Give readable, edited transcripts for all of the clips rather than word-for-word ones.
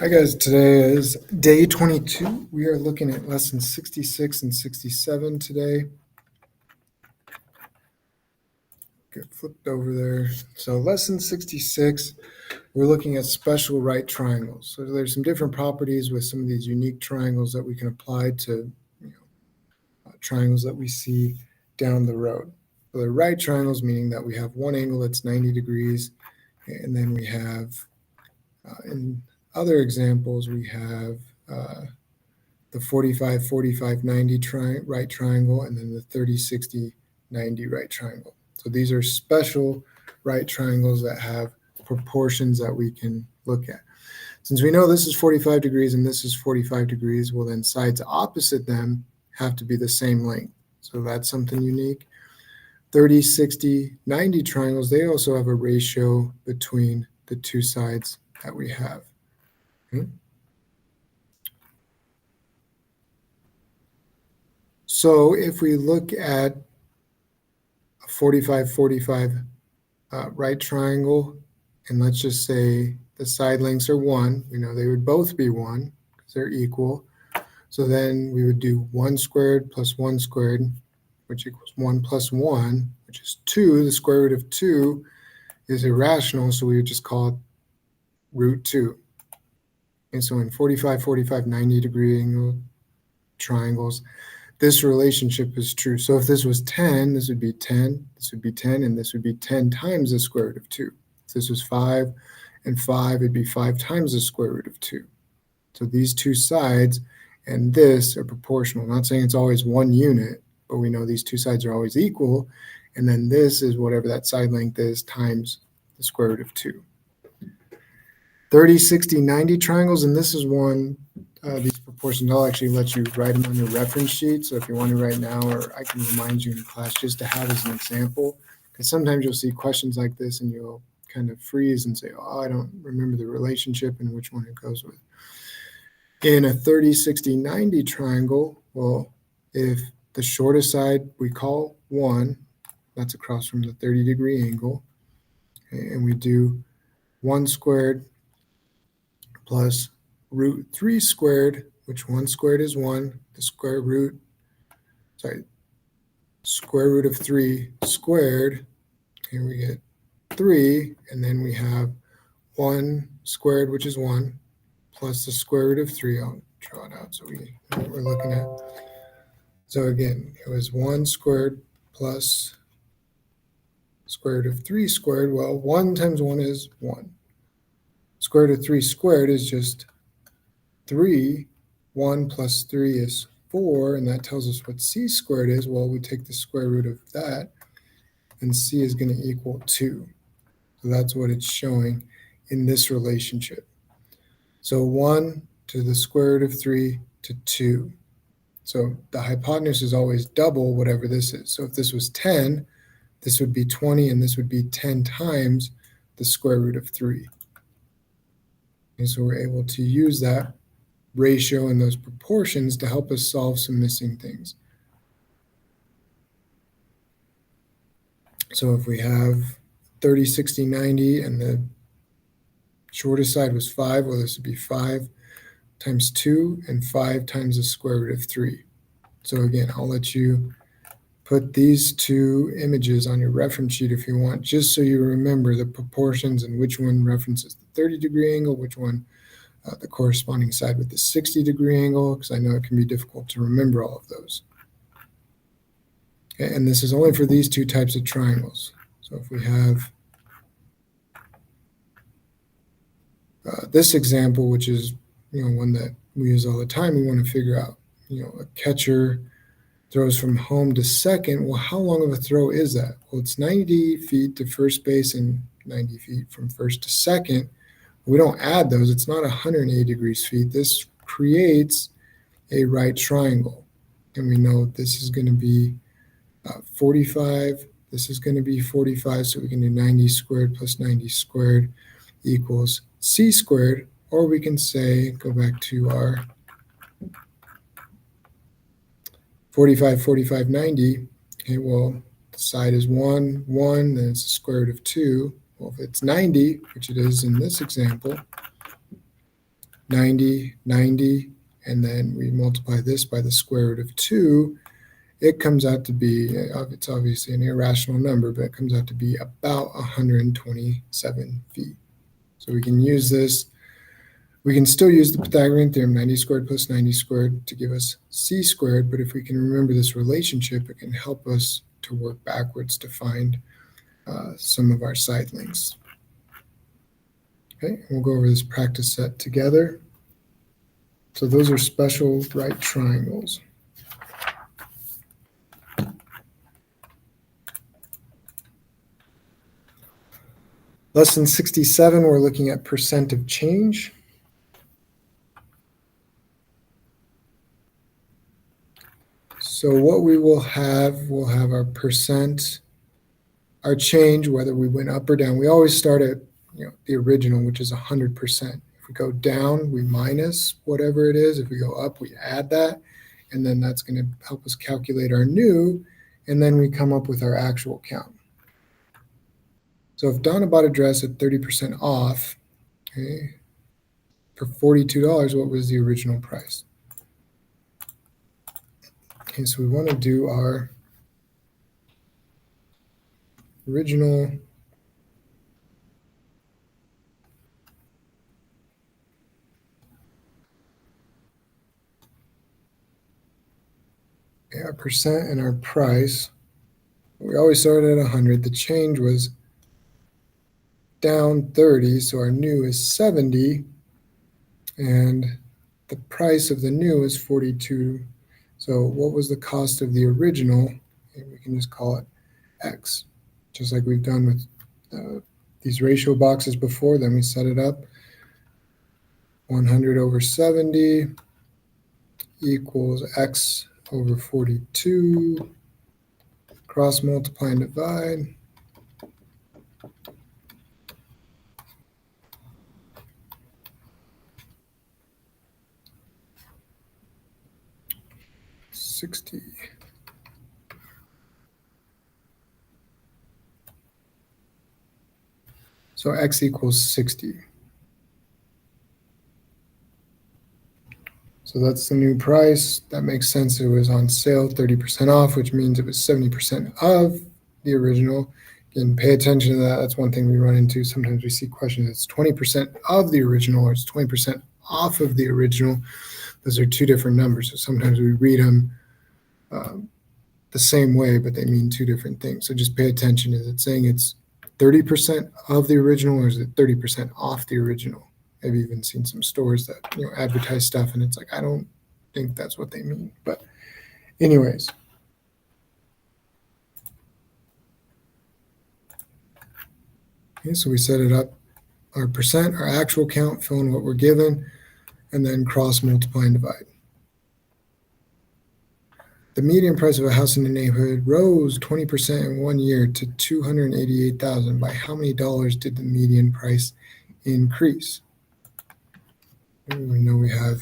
Hi guys, today is day 22. We are looking at lessons 66 and 67 today. Get flipped over there. So lesson 66, we're looking at special right triangles. So there's some different properties with some of these unique triangles that we can apply to triangles that we see down the road. So they're right triangles, meaning that we have one angle that's 90 degrees, and then we have, in other examples, we have the 45, 45, 90 right triangle, and then the 30, 60, 90 right triangle. So these are special right triangles that have proportions that we can look at. Since we know this is 45 degrees and this is 45 degrees, well then sides opposite them have to be the same length. So that's something unique. 30, 60, 90 triangles, they also have a ratio between the two sides that we have. Okay. So if we look at a 45, 45 right triangle, and let's just say the side lengths are 1, we know they would both be 1 because they're equal. So then we would do 1 squared plus 1 squared, which equals 1 plus 1, which is 2. The square root of 2 is irrational, so we would just call it root 2. And so in 45, 45, 90 degree angle triangles, this relationship is true. So if this was 10, this would be 10, this would be 10, and this would be 10 times the square root of 2. If this was 5 and 5, it'd be 5 times the square root of 2. So these two sides and this are proportional. I'm not saying it's always one unit, but we know these two sides are always equal. And then this is whatever that side length is times the square root of 2. 30, 60, 90 triangles, and this is one, these proportions, I'll actually let you write them on your reference sheet. So if you want to write now, or I can remind you in class just to have as an example, because sometimes you'll see questions like this and you'll kind of freeze and say, oh, I don't remember the relationship and which one it goes with. In a 30, 60, 90 triangle, well, if the shortest side we call 1, that's across from the 30 degree angle, and we do 1 squared plus root 3 squared, which 1 squared is 1, the square root of 3 squared, here we get 3, and then we have 1 squared, which is 1, plus the square root of 3. I'll draw it out so we know what we're looking at. So again, it was 1 squared plus square root of 3 squared. Well, 1 times 1 is 1. Square root of 3 squared is just 3. 1 plus 3 is 4, and that tells us what c squared is. Well, we take the square root of that, and c is going to equal 2. So that's what it's showing in this relationship. So 1 to the square root of 3 to 2. So the hypotenuse is always double whatever this is. So if this was 10, this would be 20, and this would be 10 times the square root of 3. And so we're able to use that ratio and those proportions to help us solve some missing things. So if we have 30, 60, 90, and the shortest side was 5, well, this would be 5 times 2 and 5 times the square root of 3. So again, I'll let you put these two images on your reference sheet if you want, just so you remember the proportions and which one references the 30 degree angle, which one the corresponding side with the 60 degree angle, because I know it can be difficult to remember all of those. Okay, and this is only for these two types of triangles. So if we have this example, which is one that we use all the time, we want to figure out a catcher throws from home to second. Well, how long of a throw is that? Well, it's 90 feet to first base and 90 feet from first to second. We don't add those. It's not 180 degrees feet. This creates a right triangle. And we know this is going to be 45. This is going to be 45. So we can do 90 squared plus 90 squared equals c squared. Or we can say, go back to our 45, 45, 90. Okay, well, the side is 1, 1, then it's the square root of 2. Well, if it's 90, which it is in this example, 90, 90, and then we multiply this by the square root of 2, it comes out to be, it's obviously an irrational number, but it comes out to be about 127 feet. So we can use this. We can still use the Pythagorean theorem, 90 squared plus 90 squared, to give us c squared, but if we can remember this relationship, it can help us to work backwards to find some of our side lengths. Okay, we'll go over this practice set together. So those are special right triangles. Lesson 67, we're looking at percent of change. So what we will have, we'll have our percent, our change, whether we went up or down. We always start at the original, which is 100%. If we go down, we minus whatever it is. If we go up, we add that. And then that's going to help us calculate our new. And then we come up with our actual count. So if Donna bought a dress at 30% off, okay, for $42, what was the original price? Okay, so we want to do our original our percent and our price. We always started at 100. The change was down 30, so our new is 70, and the price of the new is 42. So what was the cost of the original? And we can just call it X, just like we've done with these ratio boxes before. Then we set it up. 100 over 70 equals X over 42. Cross multiply and divide. $60. So X equals 60. So that's the new price. That makes sense. It was on sale, 30% off, which means it was 70% of the original. Again, pay attention to that. That's one thing we run into. Sometimes we see questions. It's 20% of the original or it's 20% off of the original. Those are two different numbers. So sometimes we read them the same way, but they mean two different things. So just pay attention. Is it saying it's 30% of the original, or is it 30% off the original? I've even seen some stores that advertise stuff, and it's like, I don't think that's what they mean. But anyways. Okay, so we set it up, our percent, our actual count, fill in what we're given, and then cross multiply and divide. The median price of a house in the neighborhood rose 20% in 1 year to $288,000. By how many dollars did the median price increase? We know we have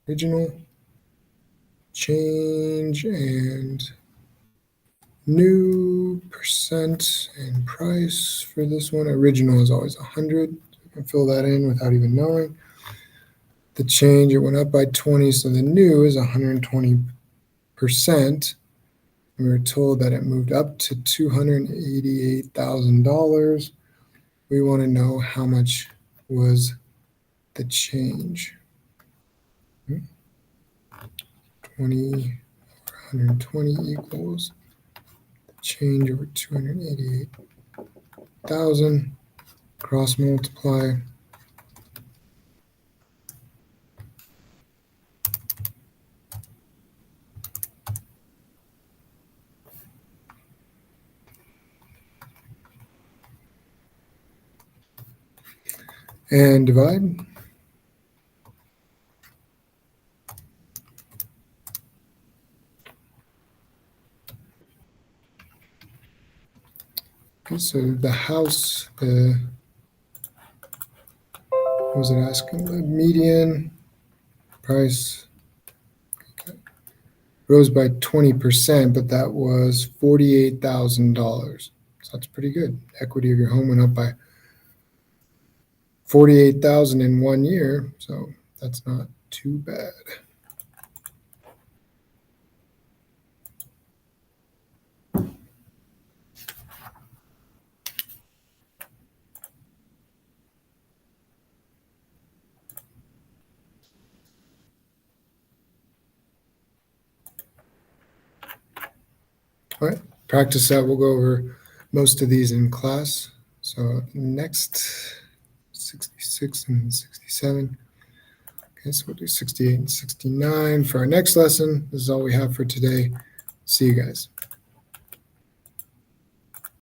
original, change, and new, percent, and price for this one. Original is always 100. So you can fill that in without even knowing. The change, it went up by 20, so the new is 120%. We were told that it moved up to $288,000. We want to know how much was the change. 20 over 120 equals the change over 288,000. Cross multiply. And divide. Okay, so the house, what was it asking? The median price rose by 20%, but that was $48,000. So that's pretty good. Equity of your home went up by 48,000 in 1 year, so that's not too bad. All right, practice that. We'll go over most of these in class. So next, 66 and 67. Okay, so we'll do 68 and 69 for our next lesson. This is all we have for today. See you guys.